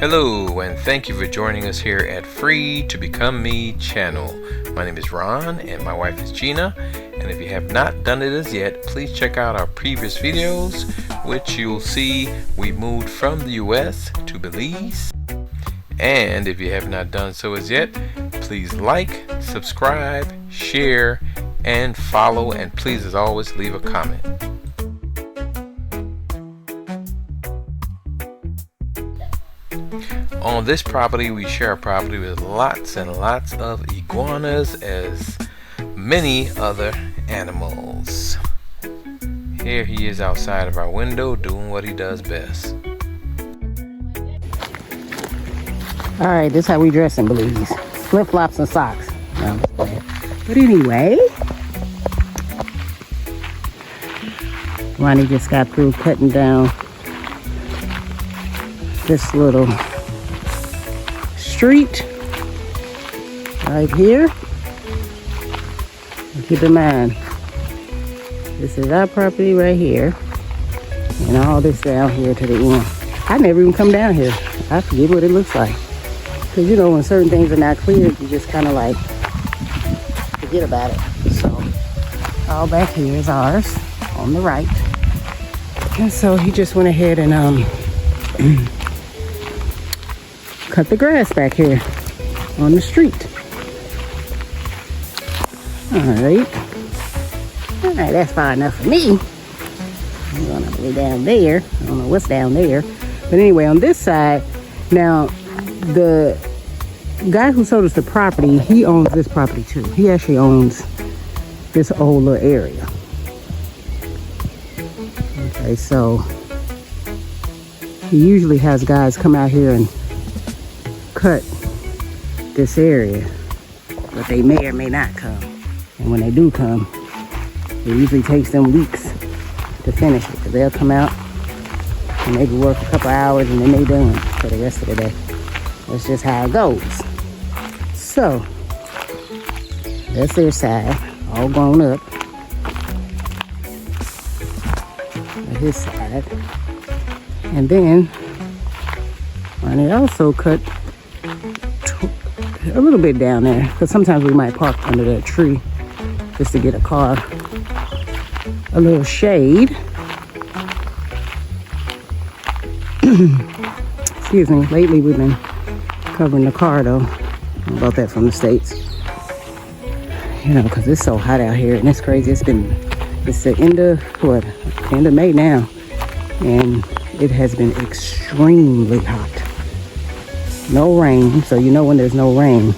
Hello, and thank you for joining us here at Free to Become Me channel. My name is Ron, and my wife is Gina. And if you have not done it as yet, please check out our previous videos, which you'll see we moved from the US to Belize. And if you have not done so as yet, please like, subscribe, share, and follow, and please, as always, leave a comment. On this property, we share a property with lots and lots of iguanas, as many other animals. Here he is outside of our window doing what he does best. Alright, this is how we dress in Belize. Flip-flops and socks. No, but anyway, Ronnie just got through cutting down this little street right here. And keep in mind, this is our property right here, and all this down here to the end. I never even come down here. I forget what it looks like, because you know, when certain things are not clear, you just kind of like forget about it. So all back here is ours on the right, and so he just went ahead and cut the grass back here on the street. Alright, that's far enough for me. I'm going all the way down there. I don't know what's down there, but anyway, on this side now, the guy who sold us the property, he owns this property too. He actually owns this whole little area. Okay, so he usually has guys come out here and cut this area, but they may or may not come. And when they do come, it usually takes them weeks to finish it, because they'll come out and maybe work a couple hours and then they done for the rest of the day. That's just how it goes. So that's their side, all grown up. His side, and then Ronnie also cut a little bit down there, because sometimes we might park under that tree just to get a car a little shade. Excuse me. Lately we've been covering the car though. I bought that from the States, you know, because it's so hot out here and it's crazy. It's the end of end of May now, and it has been extremely hot. No rain, so you know when there's no rain,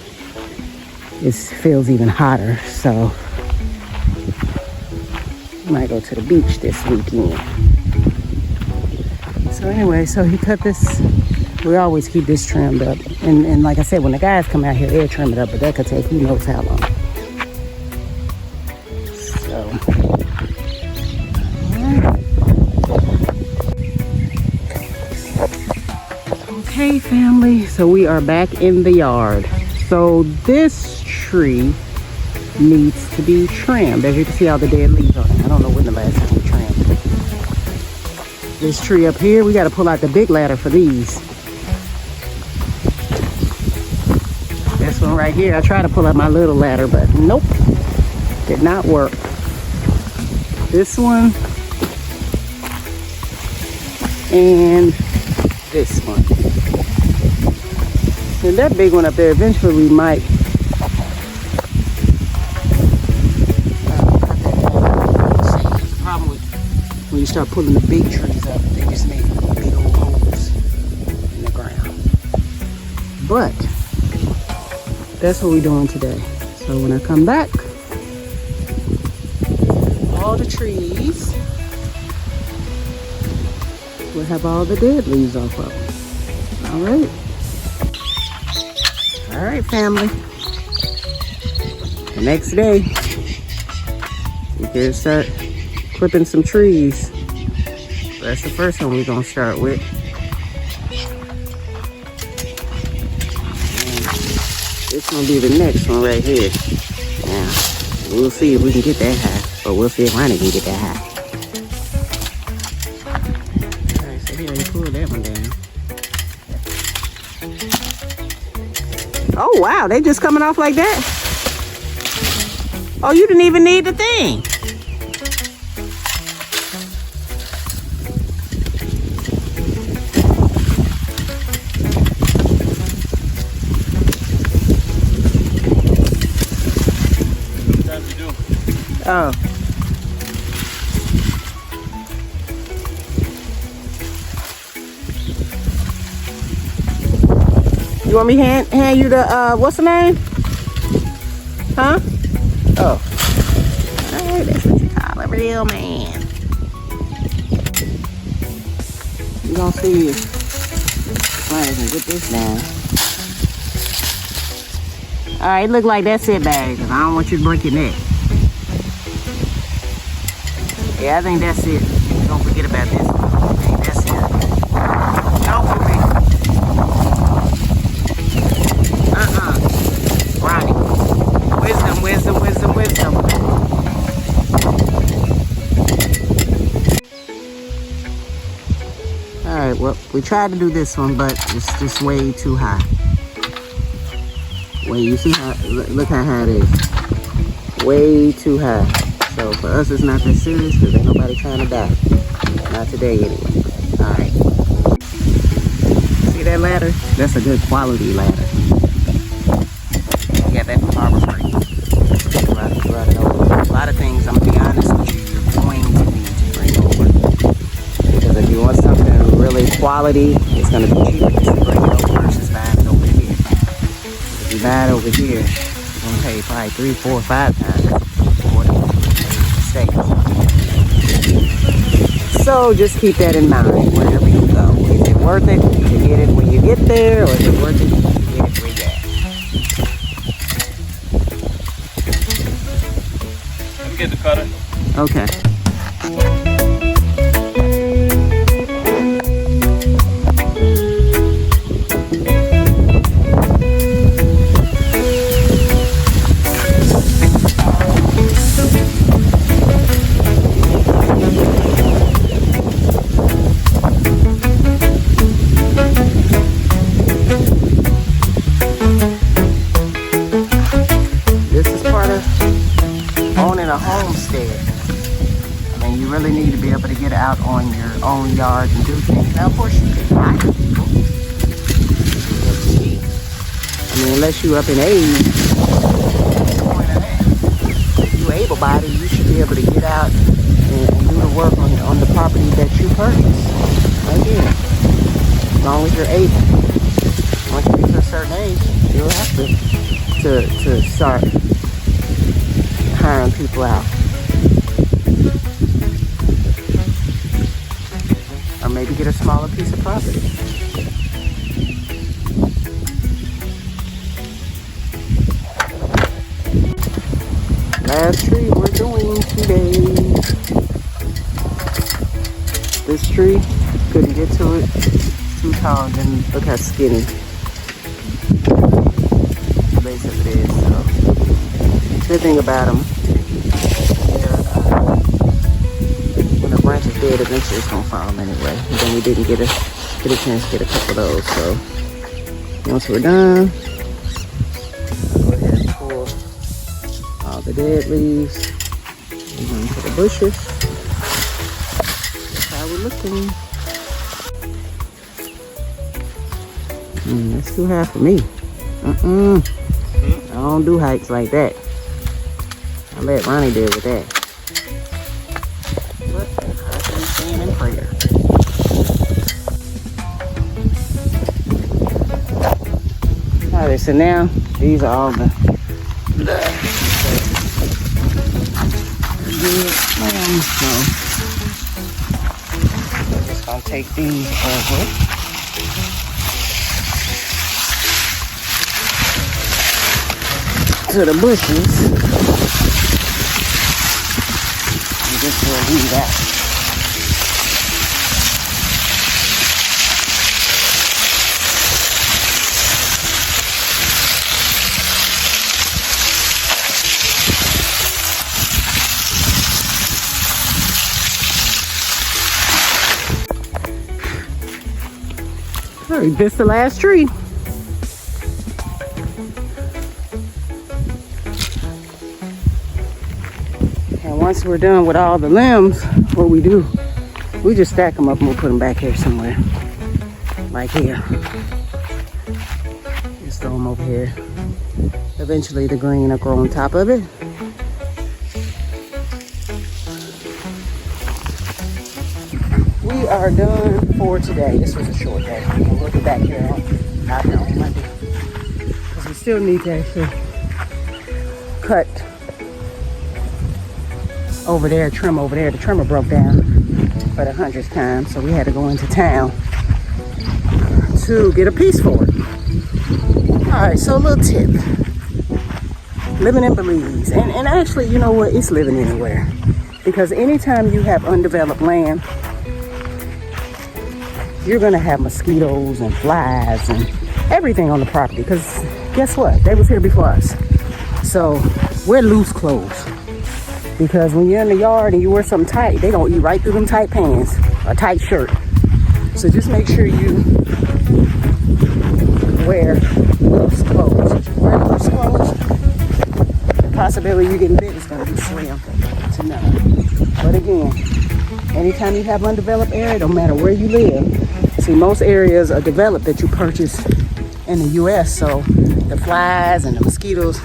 it feels even hotter. So I might go to the beach this weekend. So anyway, so he cut this. We always keep this trimmed up, and like I said, when the guys come out here, they'll trim it up, but that could take who knows how long. So okay, family, so we are back in the yard. So this tree needs to be trimmed. As you can see, all the dead leaves on it. I don't know when the last time we trimmed this tree up here. We got to pull out the big ladder for these. This one right here, I tried to pull out my little ladder, but nope, did not work. This one and this one. And that big one up there, eventually we might the problem with when you start pulling the big trees up, they just make big old holes in the ground. But that's what we're doing today. So when I come back, all the trees will have all the dead leaves off of them. All right. All right, family. The next day, we can start clipping some trees. That's the first one we're gonna start with. And this gonna be the next one right here. Now, we'll see if we can get that high, but we'll see if Ronnie can get that high. All right, so here, you pull that one down. Oh, wow. They just coming off like that? Oh, you didn't even need the thing. Oh. You want me to hand you the, what's the name? Huh? Oh. Alright, that's what you call a real man. You gonna see if I can get this down. Alright, look like that's it, babe. I don't want you to break your neck. Yeah, I think that's it. Don't forget about this. I think that's it. Don't forget. Ronnie. Wisdom, wisdom, wisdom, wisdom. Alright, well, we tried to do this one, but it's just way too high. Wait, you see how, look how high it is. Way too high. So for us, it's not that serious because ain't nobody trying to die. Not today, anyway. Alright. See that ladder? That's a good quality ladder. You got that from Harbor Freight. A lot of things, I'm going to be honest with you, you're going to need to bring over. Because if you want something really quality, it's going to be cheaper just to bring it over versus buying it over here. If you buy it over here, you're going to pay probably 3, 4, 5 times. So just keep that in mind wherever you go. Is it worth it to get it when you get there, or is it worth it to get it where you're at? Let me get the cutter. Okay. Out on your own yard and do things. Now, of course, you can hire people. I mean, unless you up in age, if you're able-bodied, you should be able to get out and do the work on the property that you purchased. Right here. As long as you're able. Once you get to a certain age, you'll have to start hiring people out. Or maybe get a smaller piece of property. Last tree we're doing today. This tree, couldn't get to it. It's too tall, and look how skinny the base of it is. So, good thing about them, branch is dead, eventually it's gonna fall anyway. And then we didn't get a chance to get a couple of those. So once we're done, I'll go ahead and pull all the dead leaves into the bushes. That's how we're looking. That's too high for me. I don't do hikes like that. I let Ronnie deal with that. In prayer. Alright, so now these are all the good lambs. So I'm just gonna take these over to the bushes. And just will leave that. Alright, this is the last tree. once we're done with all the limbs, what we do, we just stack them up and we'll put them back here somewhere. Like here. Just throw them over here. Eventually the green will grow on top of it. We are done for today. This was a short day. We'll get back here on Monday. Because we still need to actually cut over there, trim over there. The trimmer broke down for the 100th time, so we had to go into town to get a piece for it. Alright, so a little tip. Living in Belize, and actually, you know what, it's living anywhere. Because anytime you have undeveloped land, you're gonna have mosquitoes and flies and everything on the property. Because guess what? They was here before us. So wear loose clothes. Because when you're in the yard and you wear something tight, they gonna eat right through them tight pants, a tight shirt. So just make sure you wear loose clothes. If you wear loose clothes, the possibility you getting bit is gonna be slim to none. But again, anytime you have undeveloped area, no matter where you live, see, most areas are developed that you purchase in the U.S., so the flies and the mosquitoes,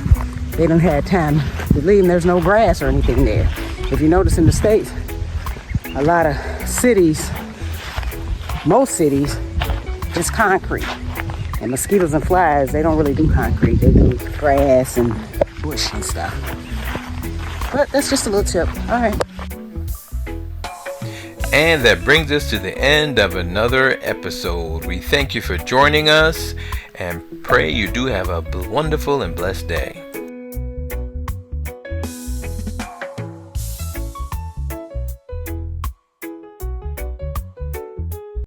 they don't have time to leave, and there's no grass or anything there. If you notice in the States, a lot of cities, most cities, just concrete. And mosquitoes and flies, they don't really do concrete. They do grass and bush and stuff. But that's just a little tip. All right. And that brings us to the end of another episode. We thank you for joining us and pray you do have a wonderful and blessed day.